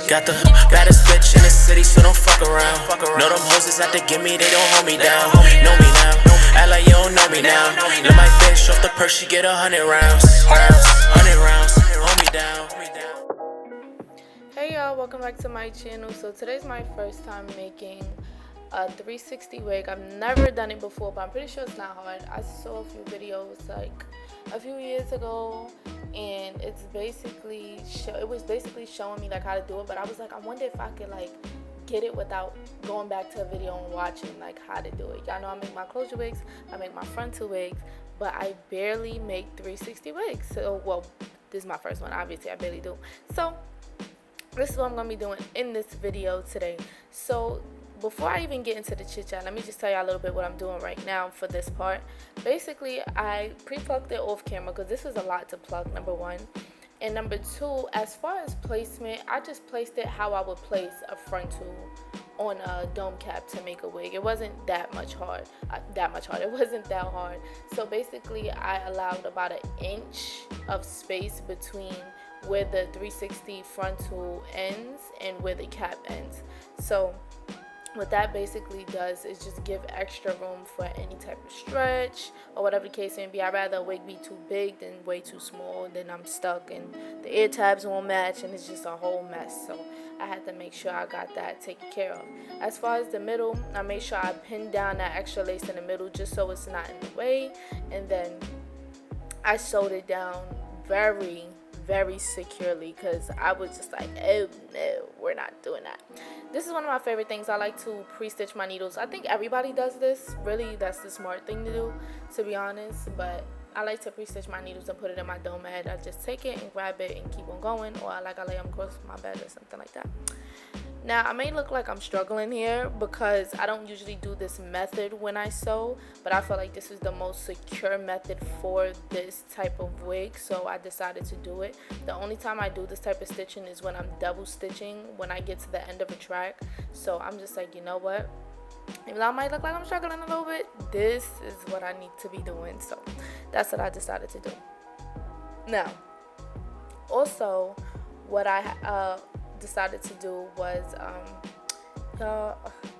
Got the baddest bitch in the city, so don't fuck around. Know them hoes is out to get me, they don't hold me down. Know me now, act like you don't know me now. Let my bitch off the purse, she get 100 rounds. 100 rounds, hold me down. Hey y'all, welcome back to my channel. So today's my first time making a 360 wig. I've never done it before, but I'm pretty sure it's not hard. I saw a few videos like a few years ago, and it was basically showing me like how to do it, but I was like, I wonder if I could like get it without going back to a video and watching like how to do it. Y'all know I make my closure wigs, I make my frontal wigs, but I barely make 360 wigs. So well, this is my first one, obviously I barely do. So this is what I'm going to be doing in this video today. So before I even get into the chit chat, let me just tell you a little bit what I'm doing right now for this part. Basically, I pre-plucked it off camera because this is a lot to pluck, number one. And number two, as far as placement, I just placed it how I would place a frontal on a dome cap to make a wig. It wasn't that much hard. It wasn't that hard. So basically, I allowed about an inch of space between where the 360 frontal ends and where the cap ends. So what that basically does is just give extra room for any type of stretch or whatever the case may be. I'd rather a wig be too big than way too small, then I'm stuck and the ear tabs won't match and it's just a whole mess. So I had to make sure I got that taken care of. As far as the middle, I made sure I pinned down that extra lace in the middle just so it's not in the way, and then I sewed it down very securely because I was just like, oh no, we're not doing that. This is one of my favorite things. I like to pre-stitch my needles. I think everybody does this. Really, that's the smart thing to do, to be honest. But I like to pre-stitch my needles and put it in my dome head. I just take it and grab it and keep on going, or I lay them across my bed or something like that. Now, I may look like I'm struggling here because I don't usually do this method when I sew, but I feel like this is the most secure method for this type of wig, so I decided to do it. The only time I do this type of stitching is when I'm double stitching when I get to the end of a track. So I'm just like, you know what? Even though I might look like I'm struggling a little bit, this is what I need to be doing. So that's what I decided to do. Now, also, what I decided to do was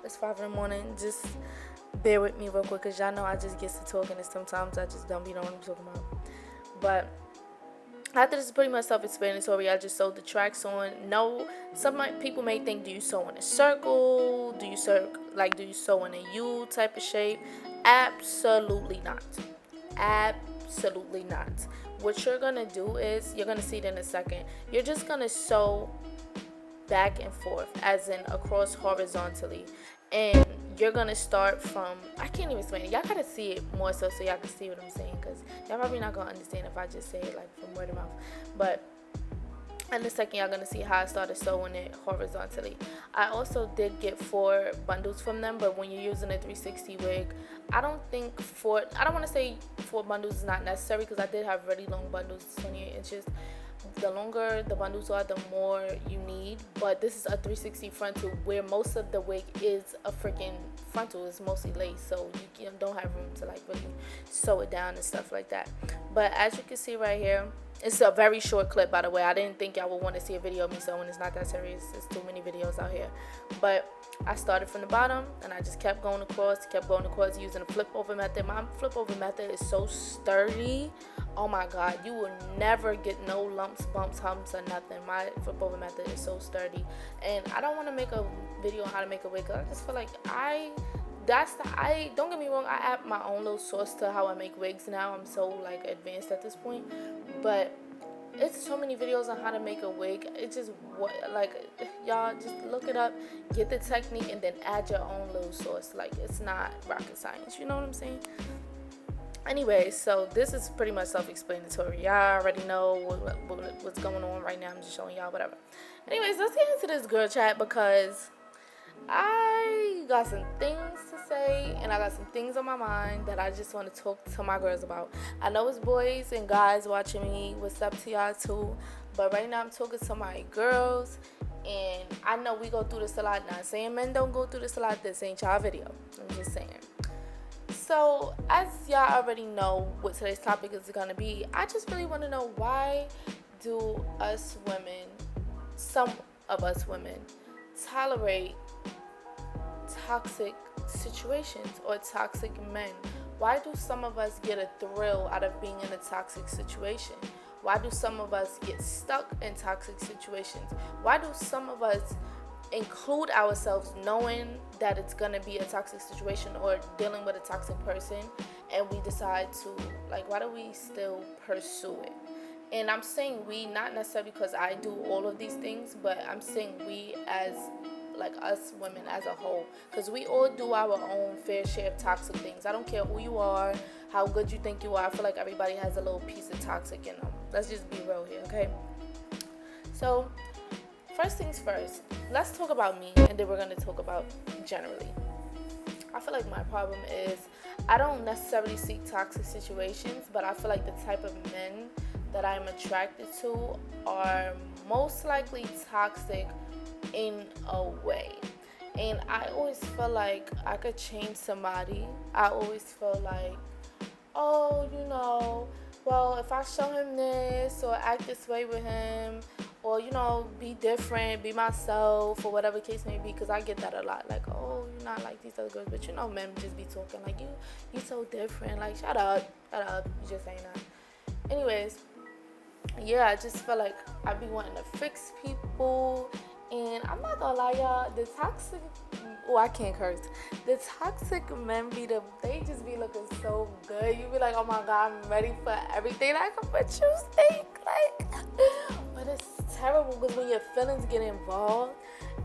it's 5 in the morning, just bear with me real quick because y'all know I just get to talking and sometimes I just don't be knowing what I'm talking about. But after this is pretty much self-explanatory. I just sewed the tracks on. No, some people may think, do you sew in a circle, do you sew in a U type of shape? Absolutely not. Absolutely not. What you're gonna do is, you're gonna see it in a second, you're just gonna sew back and forth, as in across horizontally, and you're gonna start from, I can't even explain it, y'all gotta see it more so y'all can see what I'm saying, because y'all probably not gonna understand if I just say it like from word of mouth. But in a second, y'all gonna see how I started sewing it horizontally. I also did get 4 bundles from them, but when you're using a 360 wig, I don't want to say 4 bundles is not necessary, because I did have really long bundles, 28 inches. The longer the bundles are, the more you need. But this is a 360 frontal where most of the wig is a freaking frontal. It's mostly lace, so you don't have room to like really sew it down and stuff like that. But as you can see right here, it's a very short clip, by the way. I didn't think y'all would want to see a video of me sewing. It's not that serious. There's too many videos out here. But I started from the bottom and I just kept going across using a flip over method. My flip over method is so sturdy. Oh my god, you will never get no lumps, bumps, humps, or nothing. My flip over method is so sturdy. And I don't want to make a video on how to make a wig. I just feel like don't get me wrong, I add my own little sauce to how I make wigs now. I'm so like advanced at this point. But it's so many videos on how to make a wig. It's just y'all just look it up, get the technique, and then add your own little sauce. Like, it's not rocket science, you know what I'm saying? Anyway, so this is pretty much self-explanatory. Y'all already know what's going on right now. I'm just showing y'all whatever. Anyways, let's get into this girl chat because I got some things to say and I got some things on my mind that I just want to talk to my girls about. I know it's boys and guys watching me. What's up to y'all too? But right now I'm talking to my girls, and I know we go through this a lot. Not saying men don't go through this a lot. This ain't y'all video. I'm just saying. So, as y'all already know what today's topic is going to be, I just really want to know, why do us women, some of us women, tolerate toxic situations or toxic men? Why do some of us get a thrill out of being in a toxic situation? Why do some of us get stuck in toxic situations? Why do some of us include ourselves knowing that it's going to be a toxic situation or dealing with a toxic person, and we decide to, like, why do we still pursue it? And I'm saying we, not necessarily because I do all of these things, but I'm saying we as, like, us women as a whole, because we all do our own fair share of toxic things. I don't care who you are, how good you think you are. I feel like everybody has a little piece of toxic in them. Let's just be real here, okay? So first things first, let's talk about me, and then we're going to talk about generally. I feel like my problem is I don't necessarily seek toxic situations, but I feel like the type of men that I'm attracted to are most likely toxic in a way. And I always feel like I could change somebody. I always feel like, oh, well, if I show him this or act this way with him, or, be different, be myself, or whatever the case may be, because I get that a lot. Like, oh, you're not like these other girls, but men just be talking like, you so different. Like, shut up, you just ain't that. Anyways, yeah, I just feel like I be wanting to fix people, and I'm not gonna lie, y'all, the toxic, I can't curse. The toxic men they just be looking so good. You be like, oh my God, I'm ready for everything. Like, what you think? Like, but it's terrible because when your feelings get involved,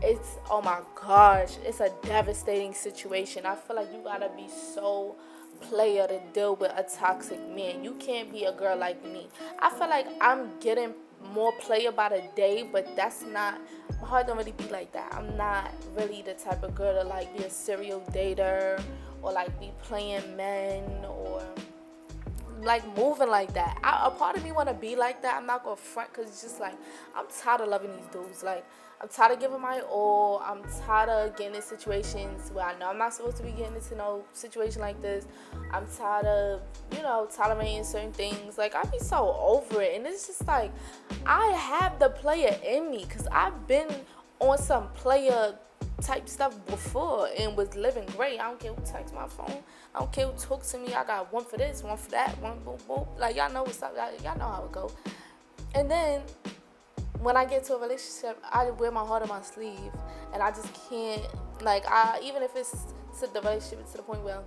it's, oh my gosh, it's a devastating situation. I feel like you gotta be so player to deal with a toxic man. You can't be a girl like me. I feel like I'm getting more player by the day, but that's not, my heart don't really be like that. I'm not really the type of girl to like be a serial dater or like be playing men or like moving like that. A part of me want to be like that. I'm not gonna front, because it's just like, I'm tired of loving these dudes. Like, I'm tired of giving my all. I'm tired of getting in situations where I know I'm not supposed to be getting into no situation like this. I'm tired of, tolerating certain things. Like, I be so over it. And it's just like, I have the player in me, because I've been on some player type stuff before and was living great. I don't care who texts my phone. I don't care who talks to me. I got one for this, one for that, one boop boop. Like, y'all know what's up. Y'all know how it go. And then when I get to a relationship, I wear my heart on my sleeve, and I just can't, like, even if it's to the relationship, it's to the point where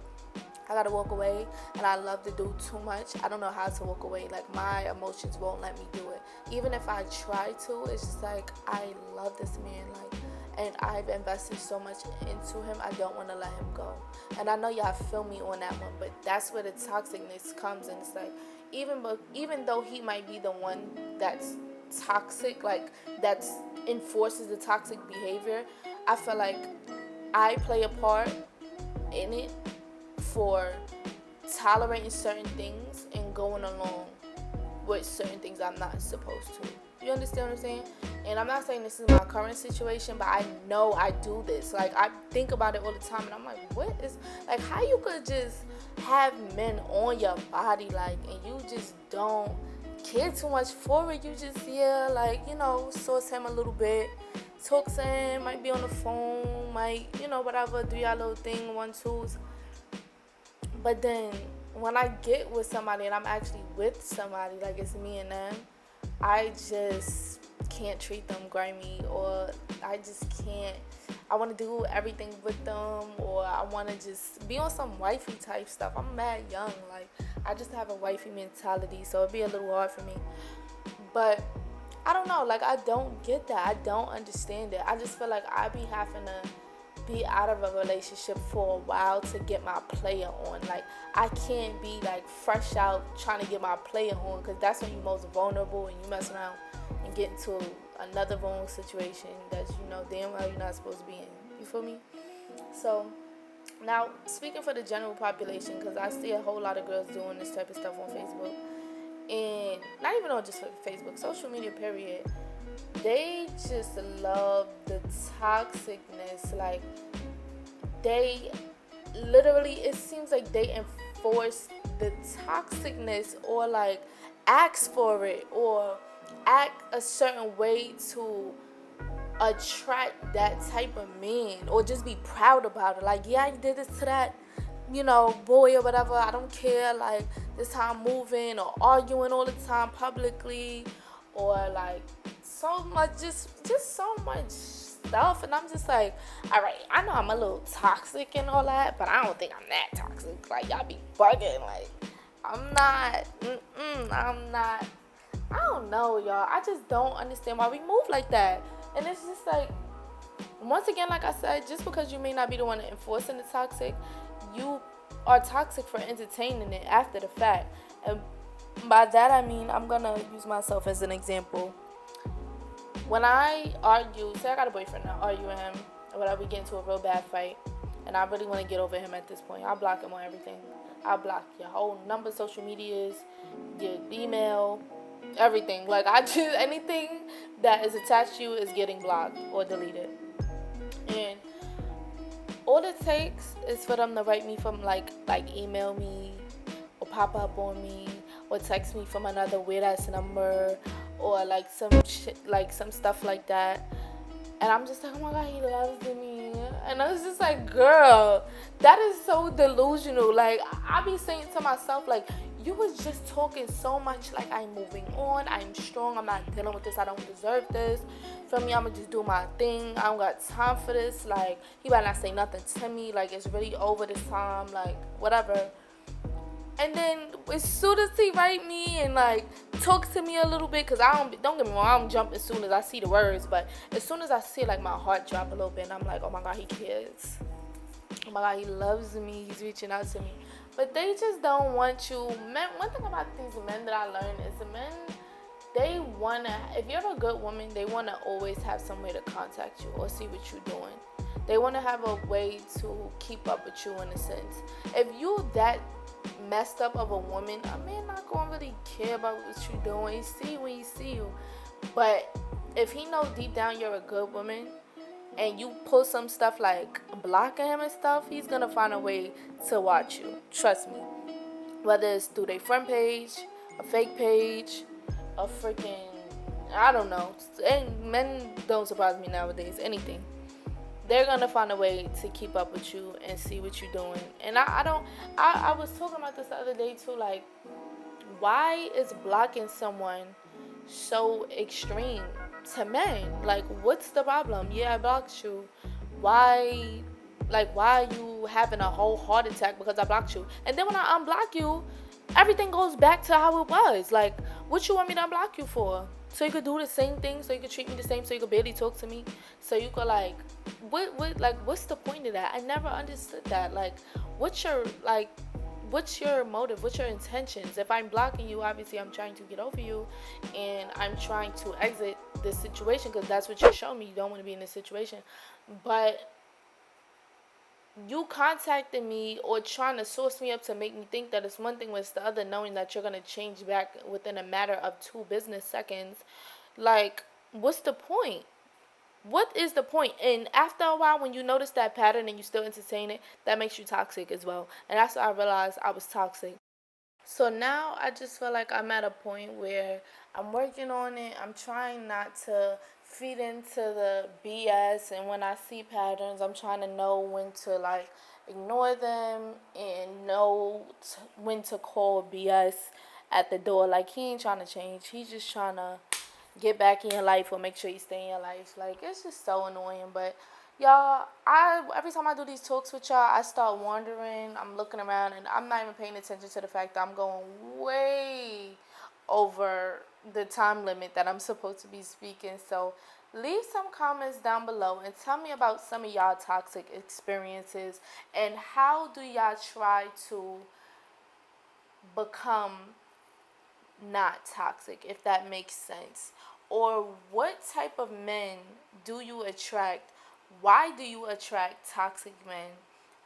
I gotta walk away, and I love to do too much. I don't know how to walk away. Like, my emotions won't let me do it. Even if I try to, it's just like, I love this man, like, and I've invested so much into him, I don't want to let him go. And I know y'all feel me on that one, but that's where the toxicness comes, and it's like, even though he might be the one that's toxic, like, that enforces the toxic behavior, I feel like I play a part in it for tolerating certain things and going along with certain things I'm not supposed to. You understand what I'm saying? And I'm not saying this is my current situation, but I know I do this. Like, I think about it all the time, and I'm like, what is, like, how you could just have men on your body, like, and you just don't care too much for it. You just, like, source him a little bit, talk to him, might be on the phone, might, whatever, do y'all little thing, 1, 2s. But then when I get with somebody and I'm actually with somebody, like, it's me and them, I just can't treat them grimy, or I just can't. I want to do everything with them, or I want to just be on some wifey type stuff. I'm mad young. Like, I just have a wifey mentality, so it'd be a little hard for me. But I don't know. Like, I don't get that. I don't understand it. I just feel like I be having to be out of a relationship for a while to get my player on. Like, I can't be like fresh out trying to get my player on, because that's when you're most vulnerable and you mess around and get into another vulnerable situation that damn well you're not supposed to be in. You feel me? So now, speaking for the general population, because I see a whole lot of girls doing this type of stuff on Facebook, and not even on just Facebook, social media period, they just love the toxicness. Like, they literally, it seems like they enforce the toxicness, or like ask for it, or act a certain way to attract that type of man, or just be proud about it. Like, yeah, I did this to that, boy or whatever. I don't care. Like, this time moving or arguing all the time publicly, or like so much, just so much stuff. And I'm just like, all right, I know I'm a little toxic and all that, but I don't think I'm that toxic. Like, y'all be bugging. Like, I'm not. I'm not. I don't know, y'all. I just don't understand why we move like that. And it's just like, once again, like I said, just because you may not be the one enforcing the toxic, you are toxic for entertaining it after the fact. And by that I mean, I'm gonna use myself as an example. When I argue, say I got a boyfriend, I argue with him, or whatever, we get into a real bad fight, and I really want to get over him at this point, I'll block him on everything. I'll block your whole number, social medias, your email, everything. Like, I just, anything that is attached to you is getting blocked or deleted. And all it takes is for them to write me from like email me, or pop up on me, or text me from another weird ass number, or like some shit, like some stuff like that. And I'm just like, oh my God, he loves me. And I was just like, girl, that is so delusional. Like, I be saying to myself, like, you was just talking so much like, I'm moving on, I'm strong, I'm not dealing with this, I don't deserve this. For me, I'm gonna just do my thing. I don't got time for this. Like, he better not say nothing to me. Like, it's really over this time. Like, whatever. And then as soon as he write me and like talk to me a little bit, cause don't get me wrong, I don't jump as soon as I see the words, but as soon as I see, like, my heart drop a little bit, and I'm like, oh my God, he cares. Oh my God, he loves me. He's reaching out to me. But they just don't want you. Men, one thing about these men that I learned is the men, they wanna, if you're a good woman, they wanna always have some way to contact you or see what you're doing. They wanna have a way to keep up with you in a sense. If you that messed up of a woman, a man not gonna really care about what you're doing. He see you when he see you. But if he know deep down you're a good woman, and you post some stuff like blocking him and stuff, he's gonna find a way to watch you. Trust me. Whether it's through their front page, a fake page, a freaking, I don't know. And men don't surprise me nowadays. Anything. They're gonna find a way to keep up with you and see what you're doing. And I was talking about this the other day too. Like, why is blocking someone so extreme to men? Like, what's the problem? Yeah, I blocked you. Why? Like, why are you having a whole heart attack because I blocked you? And then when I unblock you, everything goes back to how it was. Like, what you want me to unblock you for? So you could do the same thing, so you could treat me the same, so you could barely talk to me, so you could, like, what's the point of that? I never understood that. Like, what's your motive? What's your intentions? If I'm blocking you, obviously I'm trying to get over you, and I'm trying to exit this situation because that's what you show me. You don't want to be in this situation, but you contacting me or trying to source me up to make me think that it's one thing when it's the other, knowing that you're going to change back within a matter of 2 business seconds. Like, what's the point? What is the point? And after a while, when you notice that pattern and you still entertain it, that makes you toxic as well. And that's when I realized I was toxic. So now I just feel like I'm at a point where I'm working on it. I'm trying not to feed into the BS. And when I see patterns, I'm trying to know when to, like, ignore them and know when to call BS at the door. Like, he ain't trying to change. He's just trying to get back in your life or make sure you stay in your life. Like, it's just so annoying. But y'all, every time I do these talks with y'all, I start wandering. I'm looking around, and I'm not even paying attention to the fact that I'm going way over the time limit that I'm supposed to be speaking. So leave some comments down below and tell me about some of y'all toxic experiences, and how do y'all try to become not toxic, if that makes sense. Or what type of men do you attract? Why do you attract toxic men?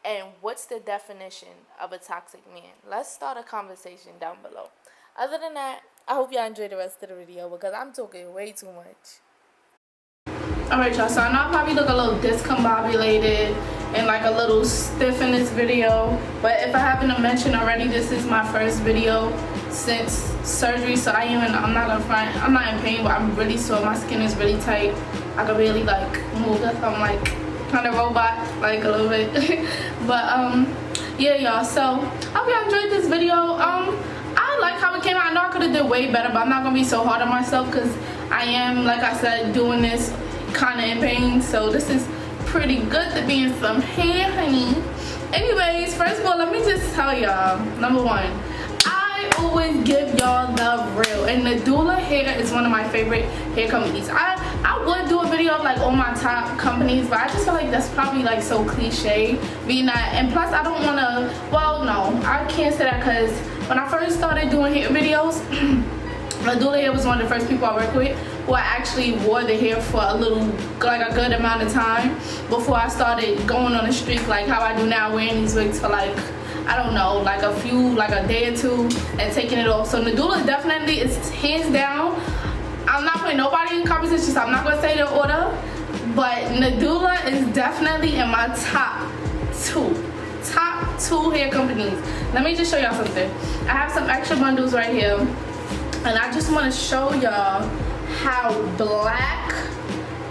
And what's the definition of a toxic man? Let's start a conversation down below. Other than that, I hope y'all enjoy the rest of the video because I'm talking way too much. Alright, y'all, so I know I probably look a little discombobulated and like a little stiff in this video, but if I haven't mentioned already, this is my first video since surgery, so I'm not gonna front, I'm not in pain, but I'm really sore. My skin is really tight. I can really like move. I'm like kind of robot, like a little bit. But yeah, y'all, so I hope y'all enjoyed this video. I like how it came out. I know I could have did way better, but I'm not gonna be so hard on myself because I am, like I said, doing this kind of in pain, so this is pretty good to be in some hair, honey. Anyways, first of all, let me just tell y'all, number one, I always give y'all the real, and Nadula Hair is one of my favorite hair companies. I would do a video of like all my top companies, but I just feel like that's probably like so cliche being that, and plus I don't want to, well, no, I can't say that because when I first started doing hair videos, Nadula Hair was one of the first people I worked with who I actually wore the hair for a little, like a good amount of time before I started going on a streak like how I do now, wearing these wigs for like, I don't know, like a few, like a day or two and taking it off. So Nadula definitely is hands down. I'm not putting nobody in competition, so I'm not going to say the order, but Nadula is definitely in my top two hair companies. Let me just show y'all something. I have some extra bundles right here, and I just want to show y'all how black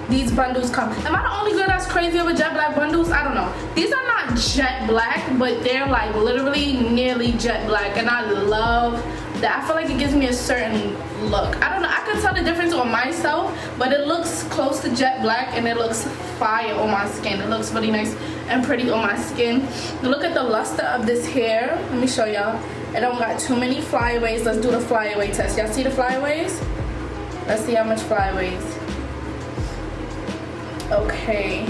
these bundles come. Am I the only girl that's crazy over jet black bundles? I don't know. These are not jet black, but they're like literally nearly jet black, and I love that. I feel like it gives me a certain look. I don't know, I can tell the difference on myself, but it looks close to jet black and it looks fire on my skin. It looks really nice and pretty on my skin. Look at the luster of this hair. Let me show y'all. It don't got too many flyaways. Let's do the flyaway test. Y'all see the flyaways? Let's see how much flyaways. Okay,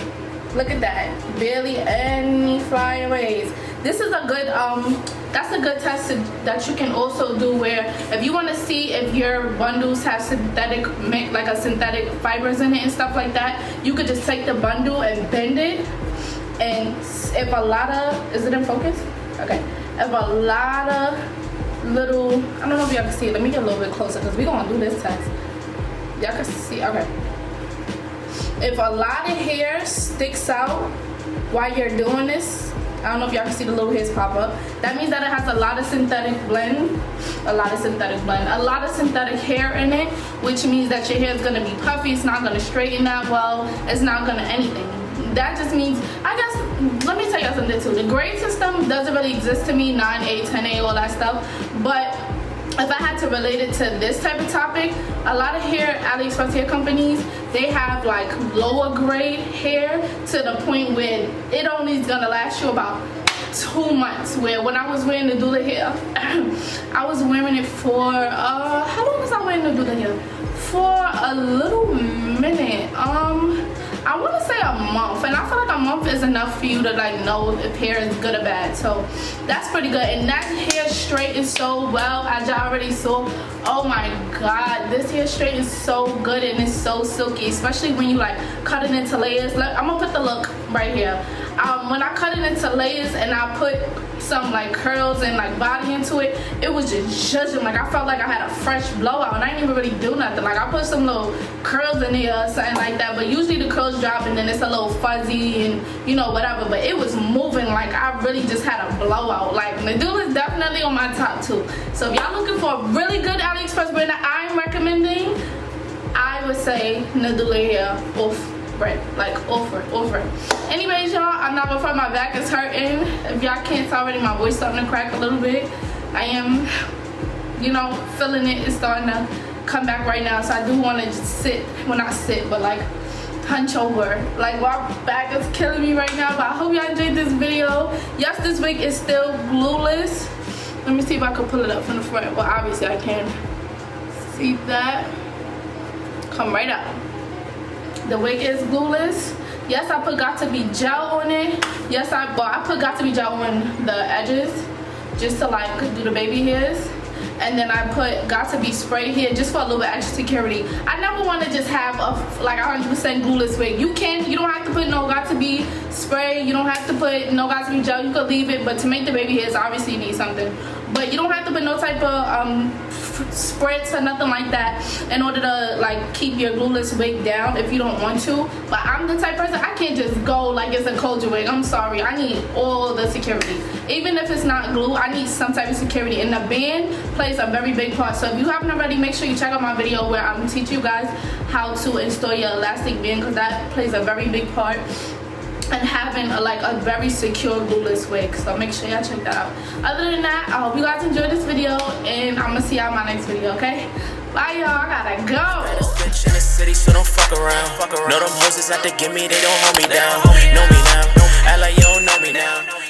look at that. Barely any flyaways. This is a good that's a good test that you can also do, where if you want to see if your bundles have synthetic, like a synthetic fibers in it and stuff like that, you could just take the bundle and bend it, and if a lot of, is it in focus? Okay, if a lot of little, I don't know if y'all can see it, let me get a little bit closer because we're gonna do this test. Y'all can see, okay. If a lot of hair sticks out while you're doing this, I don't know if y'all can see the little hairs pop up, that means that it has a lot of synthetic hair in it, which means that your hair is going to be puffy, it's not going to straighten that well, it's not going to anything. That just means, I guess, let me tell y'all something too. The grade system doesn't really exist to me, 9A, 10A, all that stuff, but if I had to relate it to this type of topic, a lot of hair, AliExpress hair companies, they have like lower grade hair to the point where it only is gonna last you about 2 months. Where when I was wearing the Nadula Hair, I was wearing it for, how long was I wearing the Nadula Hair? For a little minute. I want to say a month, and I feel like a month is enough for you to like know if hair is good or bad. So that's pretty good, and that hair straightens so well, as y'all already saw. Oh my god, this hair straightens so good and it's so silky, especially when you like cut it into layers. I'm gonna put the look right here. When I cut it into layers and I put some like curls and like body into it, it was just judging. Like I felt like I had a fresh blowout, and I didn't even really do nothing. Like I put some little curls in there or something like that, but usually the curls drop and then it's a little fuzzy and you know whatever, but it was moving like I really just had a blowout. Like Nadula is definitely on my top 2. So if y'all looking for a really good AliExpress brand that I'm recommending, I would say Nadula Hair over. Anyways, y'all, I'm not gonna front, my back is hurting. If y'all can't tell already, my voice starting to crack a little bit. I am, you know, feeling it. It's starting to come back right now, so I do want to just sit, well not sit, but like hunch over. Like my back is killing me right now, but I hope y'all enjoyed this video. Yes, this wig is still glueless. Let me see if I can pull it up from the front. Well, obviously I can. See that? Come right up. The wig is glueless. Yes, I put got to be gel on it. Yes, I put got to be gel on the edges just to like do the baby hairs. And then I put got to be spray here just for a little bit extra security. I never want to just have a like 100% glueless wig. You don't have to put no got to be spray. You don't have to put no got to be gel. You could leave it, but to make the baby hairs, obviously you need something. But you don't have to put no type of spritz or nothing like that in order to like keep your glueless wig down if you don't want to. But I'm the type of person, I can't just go like it's a culture wig. I'm sorry, I need all the security. Even if it's not glue, I need some type of security, and the band plays a very big part. So if you haven't already, make sure you check out my video where I'm teaching you guys how to install your elastic band, because that plays a very big part and having a very secure glueless wig. So make sure y'all check that out. Other than that, I hope you guys enjoyed this video, and I'm gonna see y'all in my next video, okay? Bye, y'all. I gotta go. Bitch in the city, so don't fuck around. Know them hoes is out to get me, they don't hold me down. Know me now, act like you don't know me now.